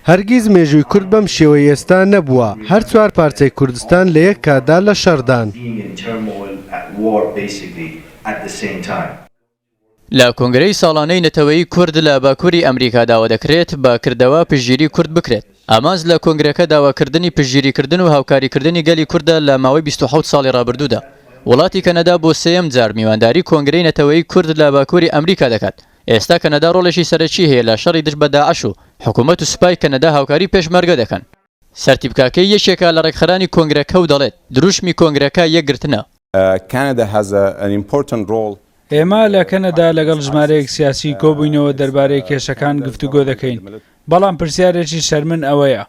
هەرگیز مێژووی کورد بەم شێوەی ئێستا نەبووە. هەر چوار پارچەی کوردستان لە یەک کاتدا لە شەڕدان. لە کۆنگرەی ساڵانەی نەتەوەیی کورد لە باکووری ئەمریکا داوا دەکرێت بە کردەوە پشتگیری کورد بکرێت. ئامانج لە کۆنگرەکە داواکردنی پشتگیریکردن و هاوکاریکردنی گەلی کووردە لە ماوەی 27 ساڵی ڕابردوودا. وڵاتی کەنەدا بۆ سێیەم جار میوانداری کۆنگرەی نەتەوەیی کورد لە باکووری ئەمریکا دەکات. ئێستا کەنەدا ڕۆڵێکی سەرەکی هەیە لە شەڕی دژ بە داعش و حکوومەت و سوپای کەنەدا هاوکاری پێشمەرگە دەکەن. سەرتیبکاکەی یەکێکە لە ڕێکخەرانی کۆنگرەکە و دەڵێت دروشمی کۆنگرەکە یەکگرتنە. ئێمە لە کەنەدا لەگەڵ ژمارەیەک سیاسی کۆبووینەوە دەربارەی کێشەکان گفتوگۆ دەکەین. بەڵام پرسیارێکی شەرمن ئەوەیە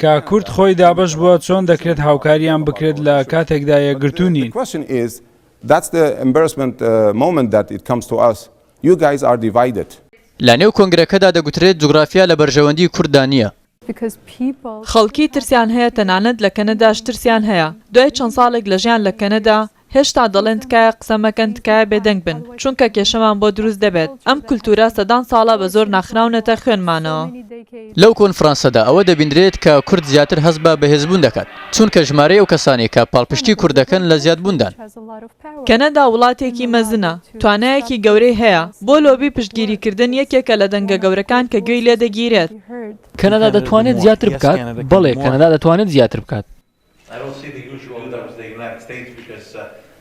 کە کورد خۆی دابش بووە چۆن دەکرێت هاوکاریان بکرێت لە کاتێکدا یەکگرتوو نین. لە نێو کۆنگرەکەدا دەگوترێت جوگرافیا لە بەرژەوەندی کورددا نییە. خەڵکی ترسیان هەیە تەنانەت لە کەنەداش ترسیان هەیە. دوای چەند ساڵێک لە ژیان لە کەنەدا هێشتا دەڵێن تکایە قسەمەکەن تکایە بێدەنگ بن چونکە کێشەمان بۆ دروست دەبێت. ئەم کولتورە سەدان ساڵە بە زۆر ناخراونەتە خوێنمانەوە. لەو کۆنفرانسەدا ئەوە دەبینرێت کە کورد زیاتر هەست بە بەهێزبوون دەکات چونکە ژمارەی ئەو کەسانی کە پاڵپشتی کوردەکەن لە زیادبووندان. کەنەدا وڵاتێکی مەزنە توانایەکی گەورەی هەیە بۆ لۆبی پشتگیریکردن یەکێکە لە دەنگە گەورەکان کە گوێی لێ دەگیرێت. کەنەدا دەتوانێت زیاتر بکات. بەڵێ کەنەدا دەتوانێت زیاتر بکات.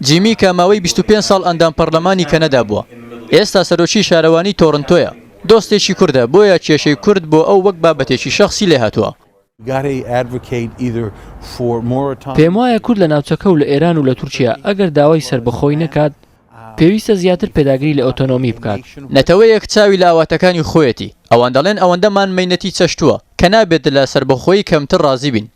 جیمی کە ماوەی 25 ساڵ ئەندام پەرلەمانی کەنەدا بووە. ئێستا سەرۆکی شارەوانی تۆرنتۆیە. دۆستێکی کوردە بۆیە کێشەی کورد بۆ ئەو وەک بابەتێکی شەخسی لێ هاتووە. پێم وایە کورد لە ناوچەکە و لە ئێران و لە تورکیا ئەگەر داوای سربەخۆی نەکات پێویستە زیاتر پێداگری لە ئۆتۆنۆمی بکات. نەتەوەیەک چاوی لە ئاواتەکانی خۆیەتی ئەوان دەڵێن ئەوەندەمان مەینەتی چەشتووە کە نابێت لە سربەخۆی کەمتر ڕازی بین.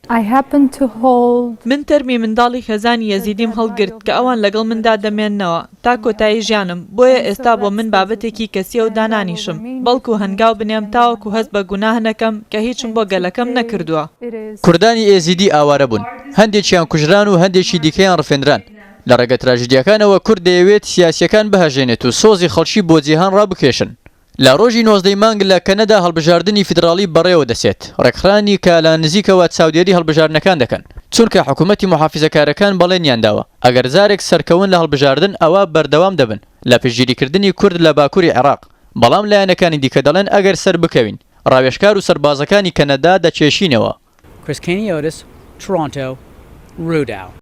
من تەرمی منداڵی خێزانی یەزیدیم هەڵگرت کە ئەوان لەگەڵ مندا دەمێننەوە تا کۆتایی ژیانم بۆیە ئێستا بۆ من بابەتێکی کەسیە و دانانیشم بەڵکو هەنگاو بنێم تاوەکو هەست بە گوناه نەکەم کە هیچم بۆ گەلەکەم نەکردووە. کوردانی ئێزیدی ئاوارە بوون هەندێکیان کوژران و هەندێکی دیکەیان ڕفێنران. لە ڕێگە تراژیدیەکانەوە کورد دەیەوێت سیاسیەکان بەهەژێنێت و سۆزی خەڵکی بۆ جیهان ڕابکێشن. لە ڕۆژی 19 مانگ لە کەنەدا هەڵبژاردننی فیدراڵی بەڕێوە دەسێت ڕێکخرانی کە لە نزیکەوە چاودێری هەڵبژاردنەکان دەکەن چونکە حکوومەتی محافیزەکارەکان بەڵێنیان داوە ئەگەر زارێک سەرکەون لە هەڵبژاردن ئەوە بەردەوام دەبن لە پشتگیریکردنی کورد لە باکووری عێراق. بەڵام لایەنەکانی دیکە دەڵێن ئەگەر سەر بکەوین ڕاوێژکار و سەربازەکانی کەنەدا دەچێشینەوە.